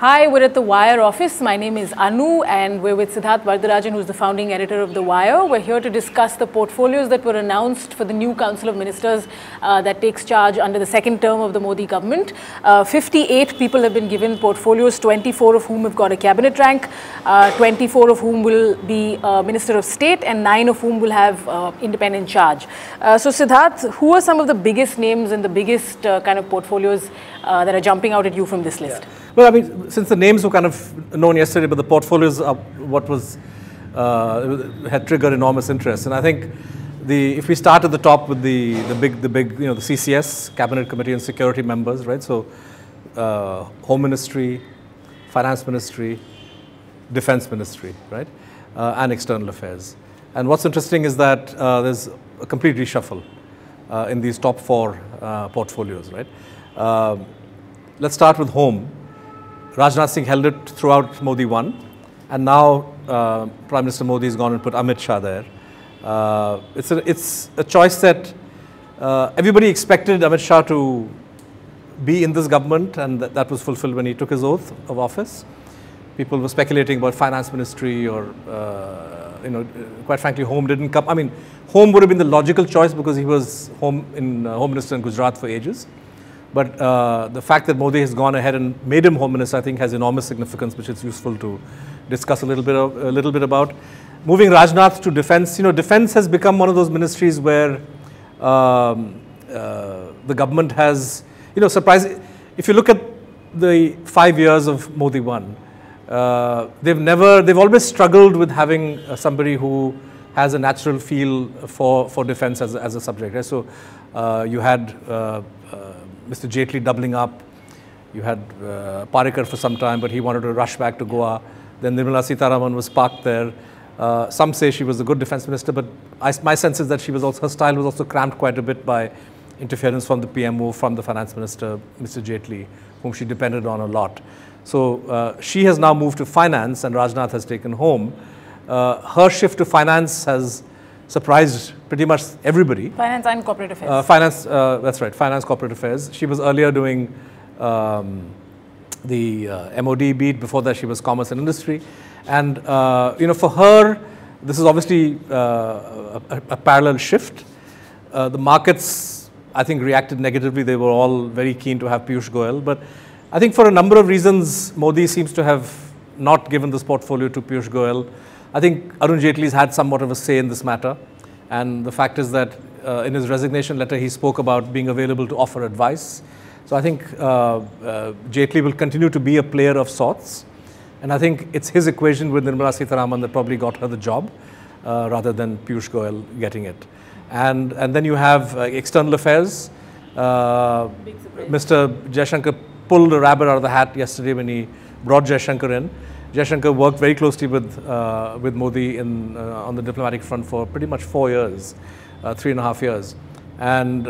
Hi, we're at the Wire office. My name is Anoo and we're with Siddharth Vardarajan, who's the founding editor of the Wire. We're here to discuss the portfolios that were announced for the new Council of Ministers that takes charge under the second term of the Modi government. 58 people have been given portfolios, 24 of whom have got a cabinet rank, 24 of whom will be Minister of State and 9 of whom will have independent charge. So Siddharth, who are some of the biggest names and the biggest kind of portfolios that are jumping out at you from this list? Yeah. Well, I mean, since the names were kind of known yesterday, but the portfolios are what was had triggered enormous interest. And I think if we start at the top with the big the CCS, Cabinet Committee on Security members, right? So Home Ministry, Finance Ministry, Defense Ministry, right, and External Affairs. And what's interesting is that there's a complete reshuffle in these top 4 portfolios, right? Let's start with Home. Rajnath Singh held it throughout Modi 1, and now Prime Minister Modi has gone and put Amit Shah there. It's a choice that everybody expected Amit Shah to be in this government, and that was fulfilled when he took his oath of office. People were speculating about Finance Ministry or, quite frankly, Home didn't come. I mean, Home would have been the logical choice because he was Home Minister in Gujarat for ages. But the fact that Modi has gone ahead and made him Home Minister, I think, has enormous significance, which is useful to discuss a little bit about. Moving Rajnath to Defense, Defense has become one of those ministries where the government has, surprising. If you look at the 5 years of Modi 1, they've always struggled with having somebody who has a natural feel for defense as a subject. Right? So you had Mr. Jaitley doubling up. You had Parikar for some time, but he wanted to rush back to Goa. Then Nirmala Sitharaman was parked there. Some say she was a good defense minister, but my sense is that her style was also cramped quite a bit by interference from the PMO, from the finance minister, Mr. Jaitley, whom she depended on a lot. So she has now moved to finance, and Rajnath has taken Home. Her shift to finance has surprised pretty much everybody. Finance and Corporate Affairs. That's right, Finance Corporate Affairs. She was earlier doing the MOD beat. Before that, she was Commerce and Industry. And, for her, this is obviously a parallel shift. The markets, I think, reacted negatively. They were all very keen to have Piyush Goyal. But I think for a number of reasons, Modi seems to have not given this portfolio to Piyush Goyal. I think Arun Jaitley's had somewhat of a say in this matter, and the fact is that in his resignation letter he spoke about being available to offer advice. So I think Jaitley will continue to be a player of sorts, and I think it's his equation with Nirmala Sitharaman that probably got her the job rather than Piyush Goyal getting it. And then you have External Affairs. Mr. Jaishankar pulled a rabbit out of the hat yesterday when he brought Jaishankar in. Jaishankar worked very closely with Modi on the diplomatic front for pretty much 4 years, 3.5 years. And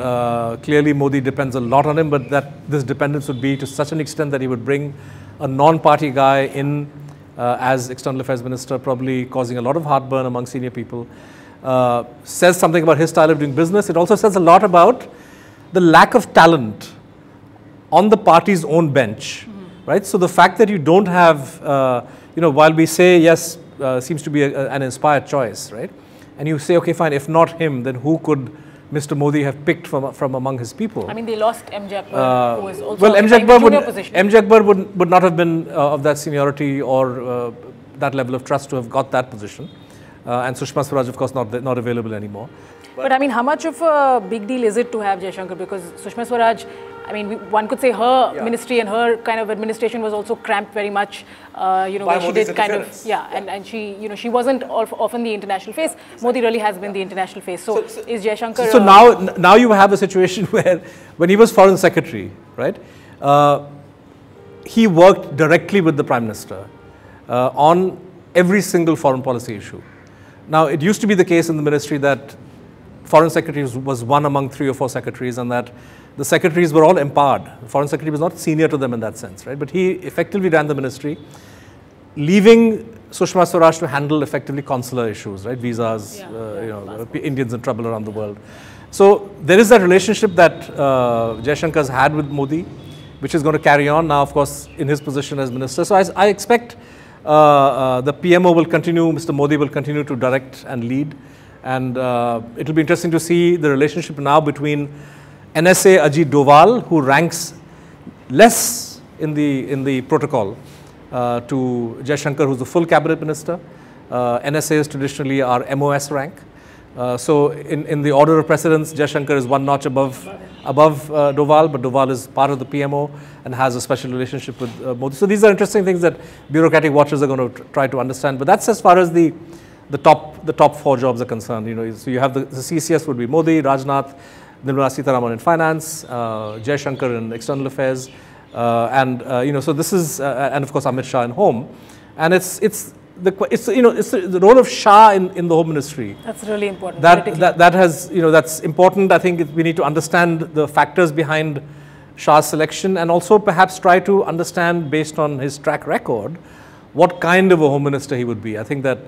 clearly Modi depends a lot on him, but this dependence would be to such an extent that he would bring a non-party guy in as External Affairs Minister, probably causing a lot of heartburn among senior people. Says something about his style of doing business. It also says a lot about the lack of talent on the party's own bench. Right? So the fact that you don't have, while we say, yes, seems to be an inspired choice, right? And you say, okay, fine, if not him, then who could Mr. Modi have picked from among his people? I mean, they lost M. Akbar, who was also in junior position. M. Akbar would not have been of that seniority or that level of trust to have got that position. And Sushma Swaraj, of course, not available anymore. But I mean, how much of a big deal is it to have Jaishankar? Because Sushma Swaraj, I mean, one could say her ministry and her kind of administration was also cramped very much, where she did kind of, and she, she wasn't often the international face. Modi really has been the international face. So is Jaishankar... So now you have a situation where, when he was Foreign Secretary, right, he worked directly with the Prime Minister on every single foreign policy issue. Now, it used to be the case in the ministry that Foreign Secretary was one among 3 or 4 secretaries, and that the secretaries were all empowered. The Foreign Secretary was not senior to them in that sense, right? But he effectively ran the ministry, leaving Sushma Swaraj to handle effectively consular issues, right? Visas, Indians in trouble around the world. So there is that relationship that Jaishankar's had with Modi. which is going to carry on now, of course, in his position as minister. So I expect the PMO will continue, Mr. Modi will continue to direct and lead. And it will be interesting to see the relationship now between NSA Ajit Doval, who ranks less in the protocol, to Jaishankar, who's the full cabinet minister. NSAs traditionally are MOS rank. So in the order of precedence, Jaishankar is one notch above Doval, but Doval is part of the PMO and has a special relationship with Modi. So these are interesting things that bureaucratic watchers are going to try to understand. But that's as far as the top 4 jobs are concerned. You know, so you have the CCS would be Modi, Rajnath, Nirmala Sitharaman in finance, Jaishankar in external affairs, and you know, so this is and of course Amit Shah in home, and it's the role of Shah in the home ministry. That's really important. That has, you know, that's important. I think we need to understand the factors behind Shah's selection, and also perhaps try to understand, based on his track record, what kind of a home minister he would be. I think that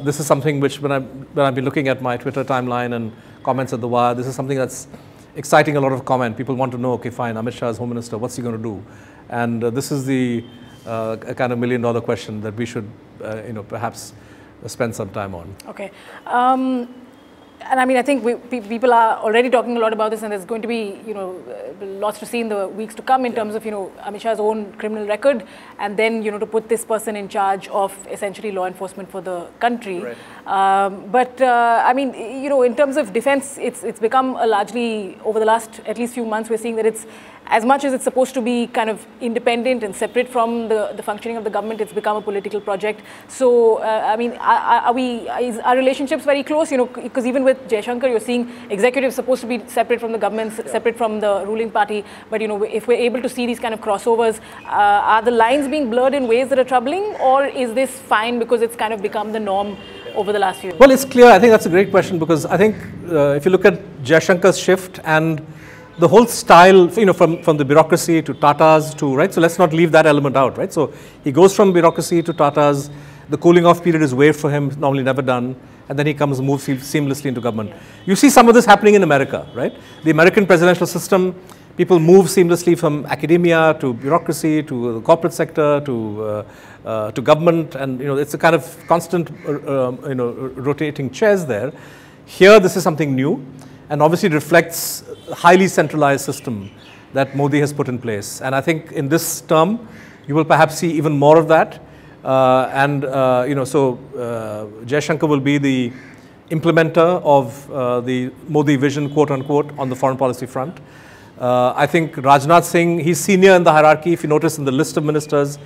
this is something which, when I've been looking at my Twitter timeline and comments at the Wire, this is something that's exciting a lot of comment. People want to know, okay, fine, Amit Shah is home minister, what's he going to do? And this is the a kind of million-dollar question that we should, you know, perhaps spend some time on. Okay. And I mean, I think people are already talking a lot about this, and there's going to be, you know, lots to see in the weeks to come in terms of, you know, Amit Shah's own criminal record, and then, you know, to put this person in charge of essentially law enforcement for the country. Right. I mean, you know, in terms of defense, it's become a largely, over the last at least few months, we're seeing that it's, as much as it's supposed to be kind of independent and separate from the functioning of the government, it's become a political project. So, I mean, is our relationships very close? You know, because even with Jaishankar, you're seeing executives supposed to be separate from the government, separate from the ruling party. But, you know, if we're able to see these kind of crossovers, are the lines being blurred in ways that are troubling? Or is this fine because it's kind of become the norm over the last few years? Well, it's clear. I think that's a great question, because I think if you look at Jaishankar's shift and the whole style, you know, from the bureaucracy to Tatas to, right, so let's not leave that element out, right? So he goes from bureaucracy to Tatas, the cooling off period is waived for him, normally never done, and then he moves seamlessly into government. Yeah. You see some of this happening in America, right? The American presidential system, people move seamlessly from academia to bureaucracy to the corporate sector to government, and, you know, it's a kind of constant, you know, rotating chairs there. Here, this is something new, and obviously reflects a highly centralized system that Modi has put in place. And I think in this term, you will perhaps see even more of that. You know, so Jaishankar will be the implementer of the Modi vision, quote unquote, on the foreign policy front. I think Rajnath Singh, he's senior in the hierarchy. If you notice in the list of ministers,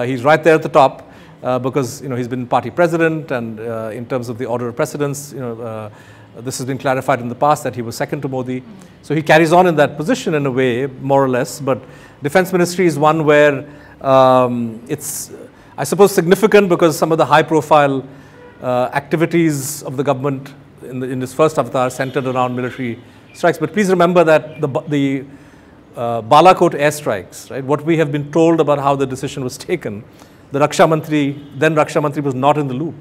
he's right there at the top, because, you know, he's been party president, and in terms of the order of precedence, you know, this has been clarified in the past that he was second to Modi. So he carries on in that position in a way, more or less. But defense ministry is one where it's, I suppose, significant, because some of the high profile activities of the government in this first avatar centered around military strikes. But please remember that the Balakot airstrikes, right, what we have been told about how the decision was taken, the Raksha Mantri was not in the loop,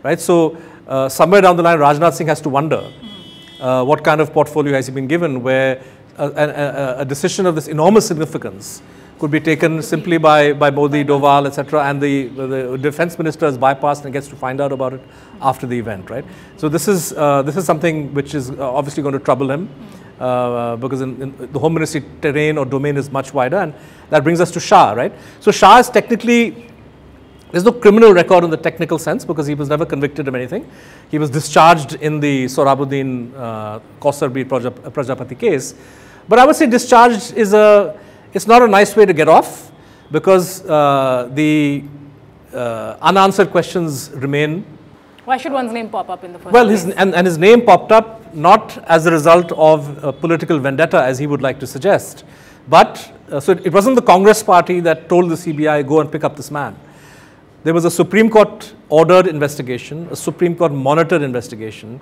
right? So somewhere down the line, Rajnath Singh has to wonder what kind of portfolio has he been given, where a decision of this enormous significance could be taken simply by Modi, Doval, etc., and the defense minister is bypassed and gets to find out about it after the event, right? So this is something which is obviously going to trouble him, because in the home ministry terrain or domain is much wider, and that brings us to Shah, right? So Shah is technically, there's no criminal record in the technical sense, because he was never convicted of anything. He was discharged in the Sohrabuddin Kausar Prajapati case. But I would say discharged is it's not a nice way to get off, because the unanswered questions remain. Why should one's name pop up in the first place? Well, his name popped up not as a result of a political vendetta, as he would like to suggest, but so it wasn't the Congress party that told the CBI, go and pick up this man. There was a Supreme Court ordered investigation, a Supreme Court monitored investigation.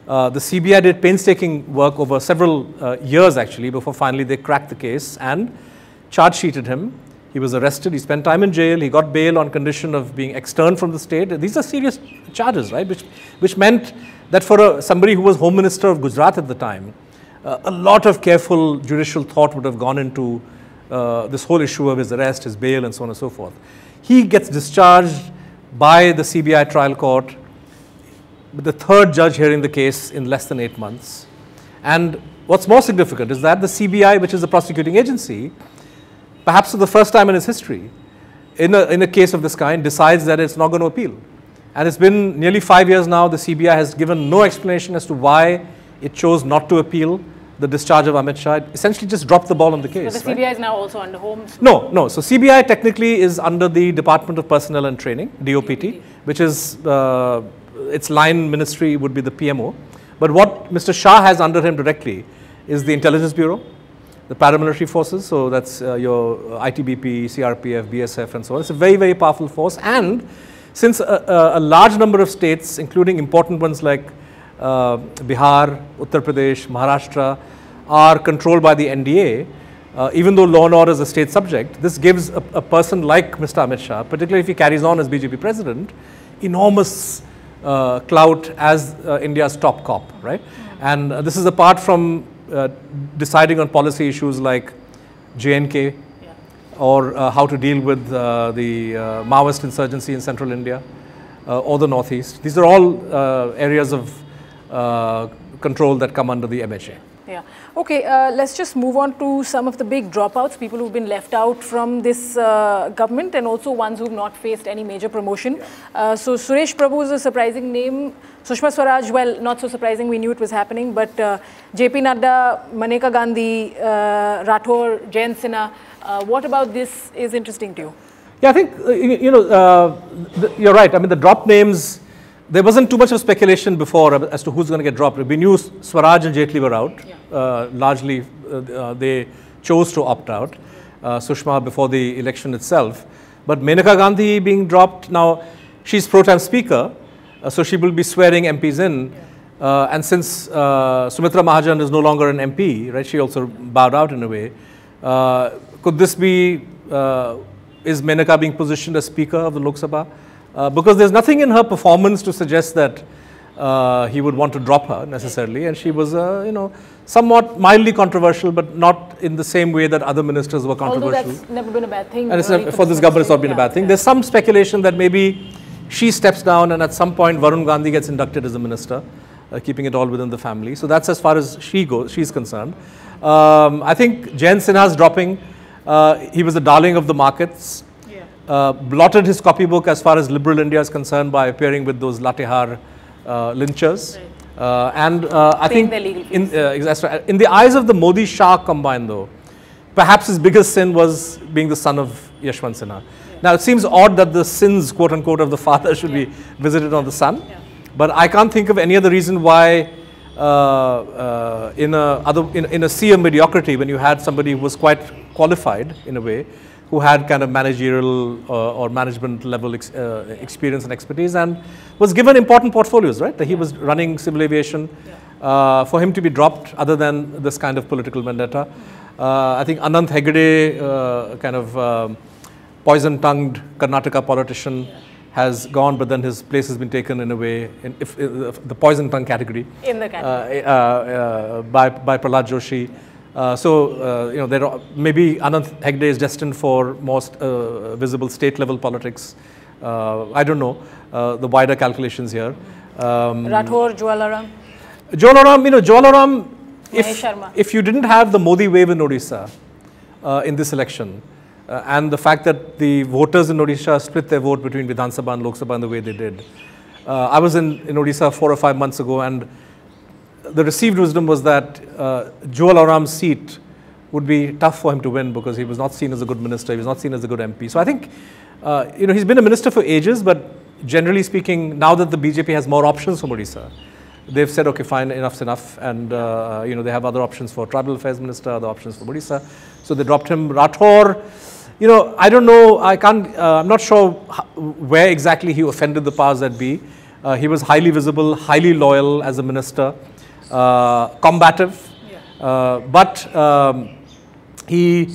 The CBI did painstaking work over several years, actually, before finally they cracked the case and charge sheeted him. He was arrested, he spent time in jail, he got bail on condition of being externed from the state. These are serious charges, right? Which meant that for somebody who was Home Minister of Gujarat at the time, a lot of careful judicial thought would have gone into this whole issue of his arrest, his bail, and so on and so forth. He gets discharged by the CBI trial court, with the third judge hearing the case in less than 8 months. And what's more significant is that the CBI, which is the prosecuting agency, perhaps for the first time in its history, in a case of this kind, decides that it's not going to appeal. And it's been nearly 5 years now. The CBI has given no explanation as to why it chose not to appeal the discharge of Amit Shah. It essentially just dropped the ball on the case. But the CBI is now also under Homes? No. So CBI technically is under the Department of Personnel and Training, DOPT, which is its line ministry would be the PMO. But what Mr. Shah has under him directly is the Intelligence Bureau, the paramilitary forces. So that's your ITBP, CRPF, BSF, and so on. It's a very, very powerful force. And since a large number of states, including important ones like Bihar, Uttar Pradesh, Maharashtra, are controlled by the NDA, even though law and order is a state subject, this gives a person like Mr. Amit Shah, particularly if he carries on as BJP president, enormous clout as India's top cop, right? And this is apart from deciding on policy issues like JNK, or how to deal with the Maoist insurgency in central India or the northeast. These are all areas of control that come under the MHA. Yeah. Okay, let's just move on to some of the big dropouts, people who've been left out from this government, and also ones who've not faced any major promotion. So Suresh Prabhu is a surprising name. Sushma Swaraj, well, not so surprising, we knew it was happening, but JP Nadda, Maneka Gandhi, Rathore, Jayant Sinha, what about this is interesting to you? Yeah, I think, you're right. I mean, the drop names, there wasn't too much of speculation before as to who's going to get dropped. We knew Swaraj and Jaitley were out. Largely, they chose to opt out. Sushma before the election itself. But Maneka Gandhi being dropped, now she's pro-tem speaker, so she will be swearing MPs in. And since Sumitra Mahajan is no longer an MP, right, she also bowed out in a way. Could this be, is Maneka being positioned as Speaker of the Lok Sabha? Because there's nothing in her performance to suggest that he would want to drop her necessarily, and she was, somewhat mildly controversial, but not in the same way that other ministers were controversial. Although that's never been a bad thing. And it's for this government, it's not been a bad thing. There's some speculation that maybe she steps down, and at some point Varun Gandhi gets inducted as a minister, keeping it all within the family. So that's as far as she's concerned. I think Jayant Sinha's dropping. He was the darling of the markets. Blotted his copybook as far as liberal India is concerned by appearing with those Latehar lynchers. And I think in the eyes of the Modi-Shah combined though, perhaps his biggest sin was being the son of Yashwant Sinha. Now it seems odd that the sins, quote unquote, of the father should be visited on the son. But I can't think of any other reason why in a sea of mediocrity, when you had somebody who was quite qualified in a way, who had kind of managerial or management level experience and expertise, and was given important portfolios, right? That he was running civil aviation. For him to be dropped, other than this kind of political vendetta, I think Ananth Hegde, kind of poison-tongued Karnataka politician, has gone, but then his place has been taken in a way, in the poison tongue category, by Prahlad Joshi. There are, maybe Ananth Hegde is destined for most visible state level politics. I don't know the wider calculations here. Rathore, Jwalaram. Jwalaram, Mahesh Sharma. If you didn't have the Modi wave in Odisha in this election, and the fact that the voters in Odisha split their vote between Vidhan Sabha and Lok Sabha in the way they did. I was in Odisha 4 or 5 months ago, and the received wisdom was that Jwalaram's seat would be tough for him to win because he was not seen as a good minister, he was not seen as a good MP. So I think, he's been a minister for ages, but generally speaking, now that the BJP has more options from Odisha, they've said, okay, fine, enough's enough, and they have other options for tribal affairs minister, other options for Odisha. So they dropped him. Rathore, I don't know, I'm not sure where exactly he offended the powers that be. He was highly visible, highly loyal as a minister, combative, but he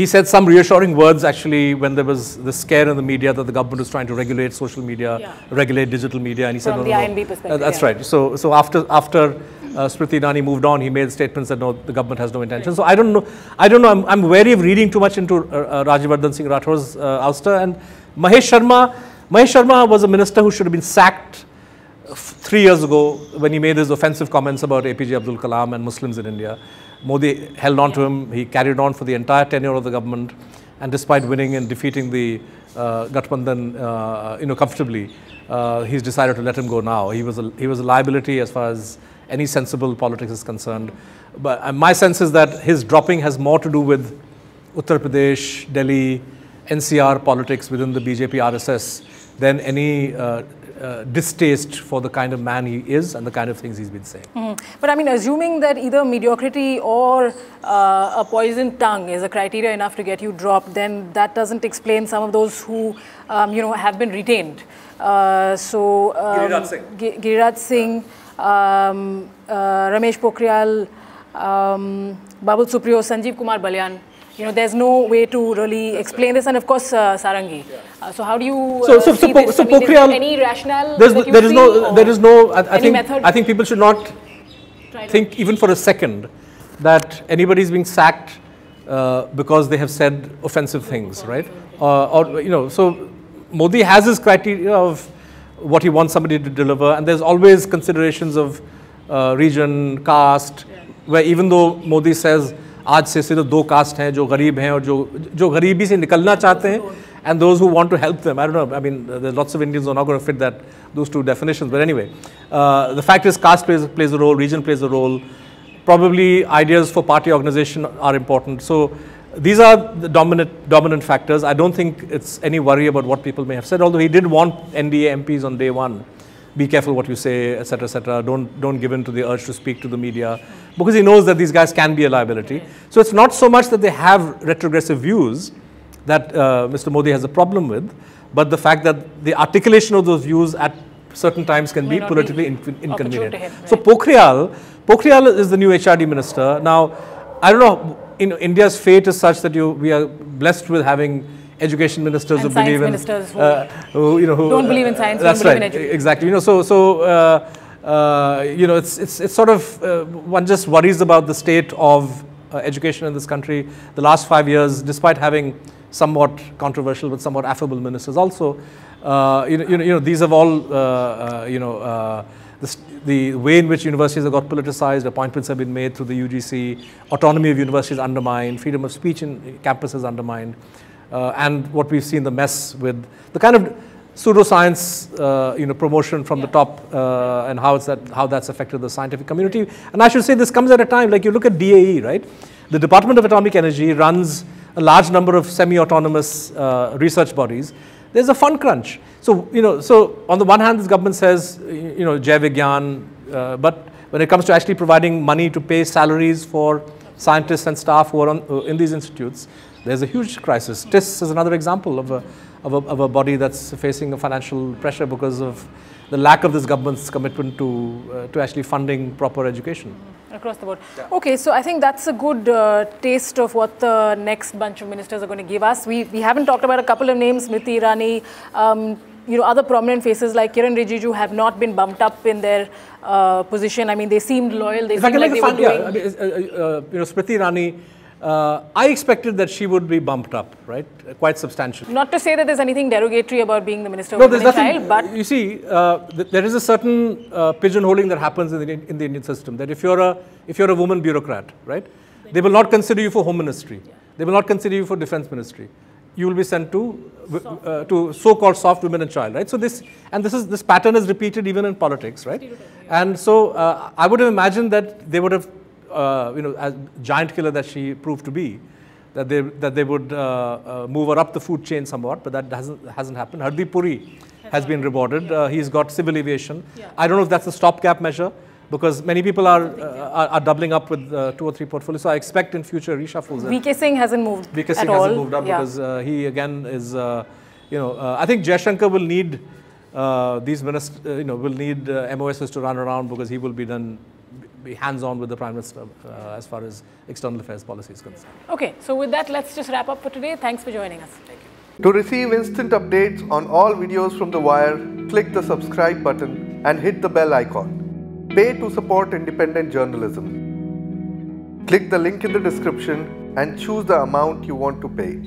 said some reassuring words actually when there was the scare in the media that the government was trying to regulate social media, regulate digital media, and he said, from the INB perspective. That's right. So after Smriti Irani moved on, he made statements that no, the government has no intention. So I don't know. I'm wary of reading too much into Rajyavardhan Singh Rathor's ouster. And Mahesh Sharma was a minister who should have been sacked 3 years ago when he made his offensive comments about APJ Abdul Kalam and Muslims in India. Modi held on to him. He carried on for the entire tenure of the government, and despite winning and defeating the Gathbandhan, comfortably, he's decided to let him go now. He was a liability as far as any sensible politics is concerned. But my sense is that his dropping has more to do with Uttar Pradesh, Delhi, NCR politics within the BJP RSS than any distaste for the kind of man he is and the kind of things he's been saying. But I mean, assuming that either mediocrity or a poisoned tongue is a criteria enough to get you dropped, then that doesn't explain some of those who, have been retained. Giriraj Singh, Ramesh Pokhriyal, Babul Supriyo, Sanjeev Kumar Balyan. There's no way to really explain this, and of course, Sarangi. So how do you see this? So Pokhriyal, any rationale? There is no. I think people should not think even for a second that anybody is being sacked because they have said offensive things, right? So Modi has his criteria of what he wants somebody to deliver, and there's always considerations of region, caste, where even though Modi says आज से सिर्फ 2 cast हैं जो गरीब हैं और जो गरीबी से निकलना चाहते हैं, and those who want to help them. I don't know. I mean, there's lots of Indians who are not going to fit those 2 definitions. But anyway, the fact is caste plays a role, region plays a role. Probably ideas for party organization are important. So these are the dominant factors. I don't think it's any worry about what people may have said. Although he did want NDA MPs on day one. Be careful what you say, etc., etc. Don't give in to the urge to speak to the media, because he knows that these guys can be a liability. So it's not so much that they have retrogressive views that Mr. Modi has a problem with, but the fact that the articulation of those views at certain times can be politically inconvenient. Him, right? So Pokhriyal is the new HRD minister. Now, I don't know. India's fate is such that we are blessed with having education ministers and who believe in ministers who don't believe in science. That's don't right. Believe in education. Exactly. It's sort of one just worries about the state of education in this country. The last 5 years, despite having somewhat controversial but somewhat affable ministers, also, these have all, the way in which universities have got politicized, appointments have been made through the UGC, autonomy of universities undermined, freedom of speech in campuses undermined. And what we've seen, the mess with the kind of pseudoscience, promotion from the top, and how that's affected the scientific community. And I should say this comes at a time, like you look at DAE, right? The Department of Atomic Energy runs a large number of semi-autonomous research bodies. There's a fund crunch. So, so on the one hand, this government says, Jai Vigyan, but when it comes to actually providing money to pay salaries for scientists and staff who are in these institutes, there's a huge crisis. TIS is another example of a body that's facing a financial pressure because of the lack of this government's commitment to actually funding proper education. Across the board. Yeah. Okay, so I think that's a good taste of what the next bunch of ministers are going to give us. We haven't talked about a couple of names, Smriti Irani, other prominent faces like Kiran Rijiju have not been bumped up in their position. I mean, they seemed loyal. They seemed like they were doing... Smriti Irani, I expected that she would be bumped up, right? Quite substantially. Not to say that there's anything derogatory about being the Minister of Women and Child, but... You see, there is a certain pigeonholing that happens in the Indian system, that if you're a woman bureaucrat, right? They will not consider you for Home Ministry. Yeah. They will not consider you for Defense Ministry. You will be sent to so-called soft women and child, right? So this pattern is repeated even in politics, right? And so I would have imagined that they would have, as giant killer that she proved to be, that they would move her up the food chain somewhat, but that hasn't happened. Hrd Puri has been rewarded. He's got civil aviation. Yeah. I don't know if that's a stopgap measure, because many people are doubling up with 2 or 3 portfolios. So I expect in future reshuffles. VK Singh hasn't moved VK Singh hasn't moved up because he again is, I think Jaishankar will need these ministers, will need MOSs to run around, because he will be hands-on with the Prime Minister as far as external affairs policy is concerned. Okay, so with that, let's just wrap up for today. Thanks for joining us. Thank you. To receive instant updates on all videos from The Wire, click the subscribe button and hit the bell icon. Pay to support independent journalism. Click the link in the description and choose the amount you want to pay.